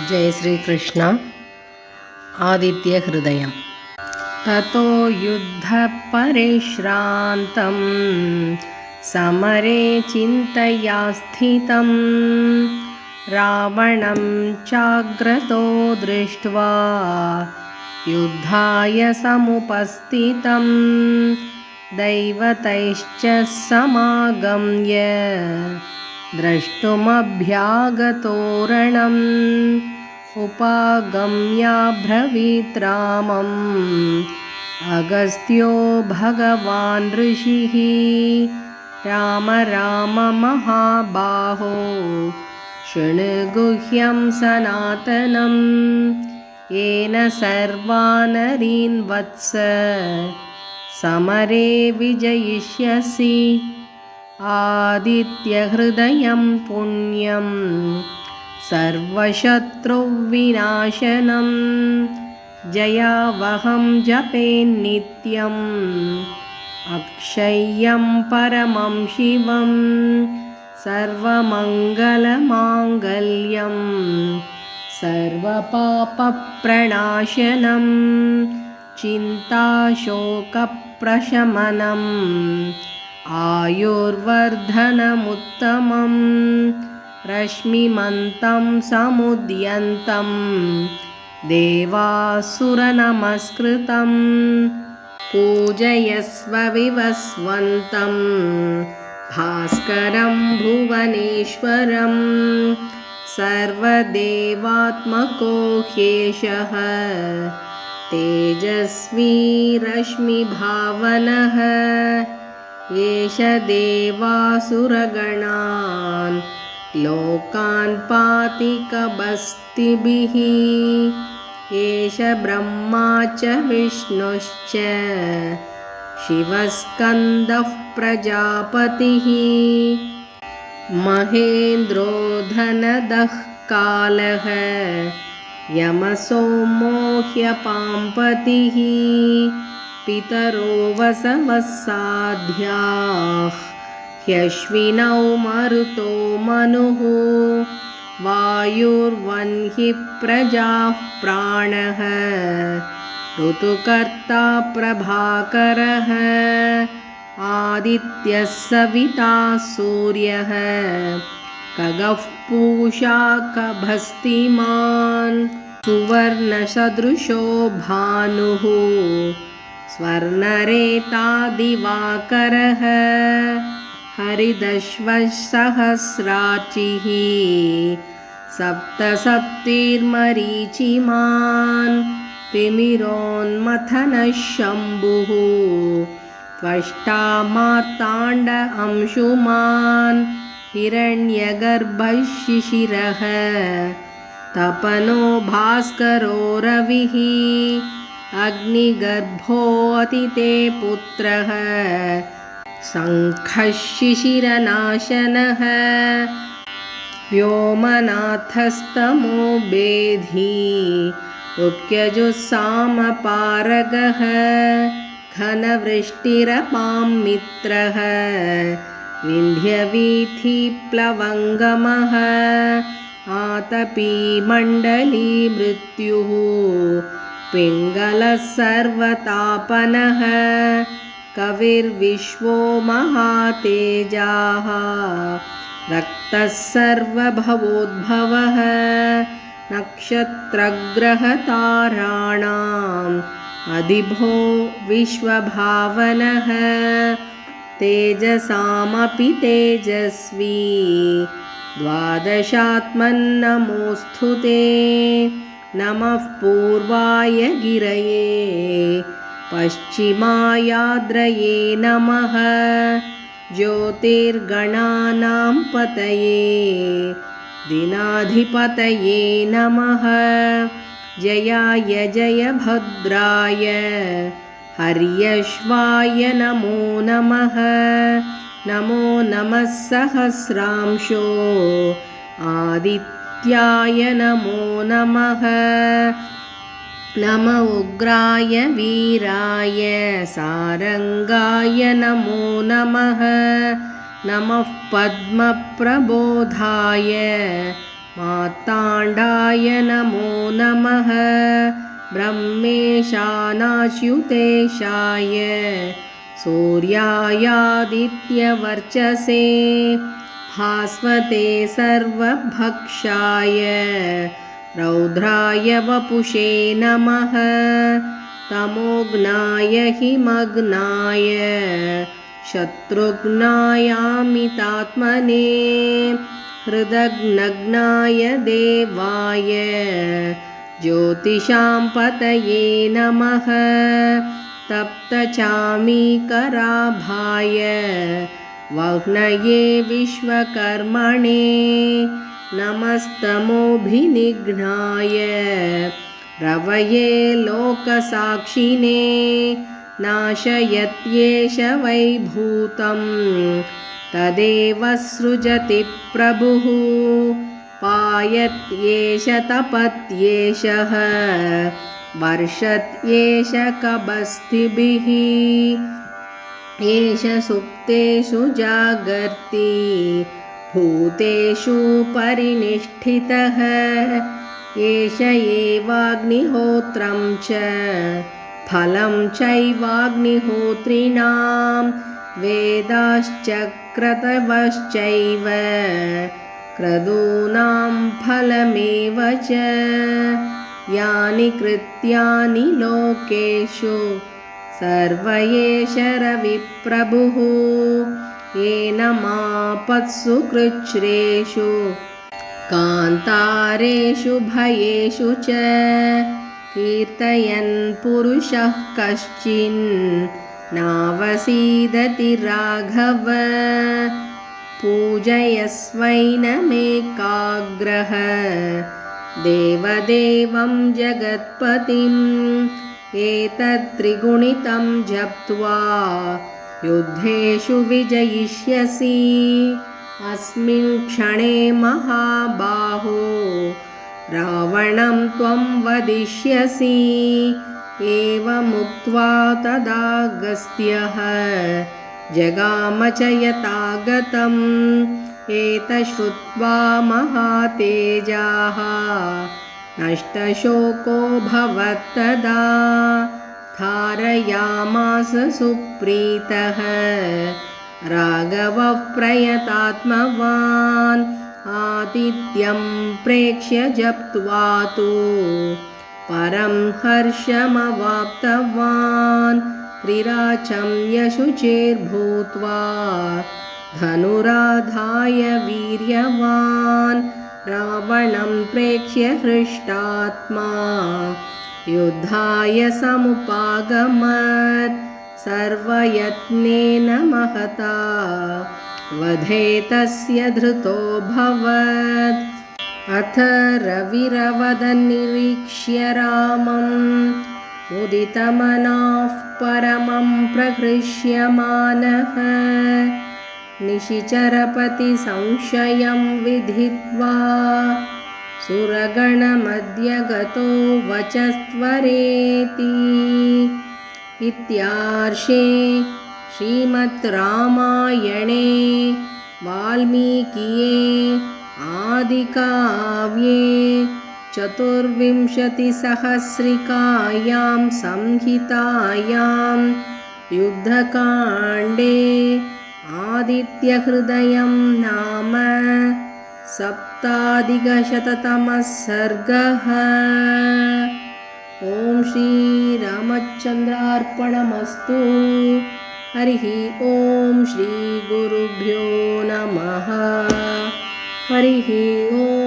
जय श्रीकृष्ण। आदित्यहृदयम्। ततो युद्धपरिश्रान्तं समरे चिन्तया स्थितं रावणं चाग्रतो दृष्ट्वा युद्धाय समुपस्थितं दैवतैश्च समागम्य द्रष्टुमभ्यागतोरणम् उपागम्याब्रवीत् रामम् अगस्त्यो भगवान् ऋषिः राम राम महाबाहो शृणु गुह्यं सनातनं येन सर्वानरीन् वत्स समरे विजयिष्यसि आदित्यहृदयं पुण्यं सर्वशत्रुविनाशनं जयावहं जपेन्नित्यम् अक्षय्यं परमं शिवं सर्वमङ्गलमाङ्गल्यं सर्वपापप्रणाशनं चिन्ताशोकप्रशमनम् आयुर्वर्धनमुत्तमं रश्मिमन्तं समुद्यन्तं देवासुरनमस्कृतं पूजयस्व विवस्वन्तं भास्करं भुवनेश्वरं सर्वदेवात्मको ह्येषः तेजस्वी रश्मिभावनः एष देवासुरगणान् लोकान् पाति कबस्तिभिः एष ब्रह्मा च विष्णुश्च शिवस्कन्दः प्रजापतिः महेन्द्रो धनदः कालः यमसोमो ह्यपाम्पतिः पितरो वसवः साध्याः ह्यश्विनौ मरुतो मनुः वायुर्वह्निः प्रजाः प्राणः ऋतुकर्ता प्रभाकरः आदित्यः सविता सूर्यः खगः पूषा कभस्तिमान् सुवर्णसदृशो भानुः स्वर्णरेता दिवाकरः हरिदश्वः सहस्रार्चिः सप्तसप्तिर्मरीचिमान् तिमिरोन्मथनः शम्भुः त्वष्टा मार्ताण्ड अंशुमान् हिरण्यगर्भः शिशिरः तपनो भास्करो रविः अग्निगर्भोऽतिते पुत्रः शङ्खः शिशिरनाशनः व्योमनाथस्तमो बेधी उत्कजुस्सामपारगः घनवृष्टिरपां मित्रः विन्ध्यवीथिप्लवङ्गमः आतपी मण्डली मृत्युः पिङ्गलः सर्वतापनः कविर्विश्वो महातेजाः रक्तः सर्वभवोद्भवः नक्षत्रग्रहताराणाम् अधिभो विश्वभावनः तेजसामपि तेजस्वी द्वादशात्मन्नमोऽस्तु ते नमः पूर्वाय गिरये पश्चिमायाद्रये नमः ज्योतिर्गणानां पतये दिनाधिपतये नमः जयाय जयभद्राय हर्यश्वाय नमो नमः नमो नमः सहस्रांशो आदित्याय नमो नमः नम उग्राय वीराय सारंगाय नमो नमः नमः पद्मप्रबोधाय मार्ताण्डाय नमो नमः ब्रह्मेशानाच्युतेशाय सूर्यायादित्यवर्चसे भास्वते सर्वभक्षाय रौद्राय वपुषे नमः तमोघ्नाय हिमग्नाय शत्रुघ्नायामितात्मने हृदघ्नघ्नाय देवाय ज्योतिषां पतये नमः तप्तचामीकराभाय वह्नये विश्वकर्मणे नमस्तमोभिनिघ्नाय रवये लोकसाक्षिणे नाशयत्येष वैभूतं तदेव सृजति प्रभुः पायत्येष तपत्येषः वर्षत्येष कबस्तिभिः एष सुप्तेषु जागर्ति भूतेषु परिनिष्ठितः एष एवाग्निहोत्रं च फलं चैवाग्निहोत्रिणां वेदाश्चक्रतवश्चैव क्रतूनां फलमेव च यानि कृत्यानि लोकेषु सर्व एष रविप्रभुः येन मापत्सु कृच्छ्रेषु कान्तारेषु भयेषु च कीर्तयन् पुरुषः कश्चिन् नावसीदति राघव पूजयस्वैनमेकाग्रः देवदेवं जगत्पतिम् एतत्त्रिगुणितं जप्त्वा युद्धेषु विजयिष्यसि अस्मिन् क्षणे महाबाहो रावणं त्वं वदिष्यसि एवमुक्त्वा तदागस्त्यः जगाम च यथागतम् एतच्छ्रुत्वा महातेजाः नष्टशोको भवत्तदा धारयामास सुप्रीतः राघवः प्रयतात्मवान् आतिथ्यं प्रेक्ष्य जप्त्वा तु परं हर्षमवाप्तवान् त्रिराचं यशुचिर्भूत्वा धनुराधाय वीर्यवान् रावणं प्रेक्ष्य हृष्टात्मा युद्धाय समुपागमत् सर्वयत्नेन महता वधे तस्य धृतोऽभवत् अथ रविरवदन्निरीक्ष्य रामम् उदितमनाः परमं प्रहृष्यमानः निशिचरपति संशयं विधित्वा सुरगणमध्य गतो वचस्त्वरेति इत्यार्षे श्रीमद् रामायणे वाल्मीकिये आदिकाव्ये चतुर्विंशतिसहस्रिकायां संहितायां युद्धकाण्डे आदित्यहृदयं नाम सप्ताधिकशततमः सर्गः। ॐ श्रीरामचन्द्रार्पणमस्तु। हरिः ॐ श्रीगुरुभ्यो नमः। हरिः ॐ।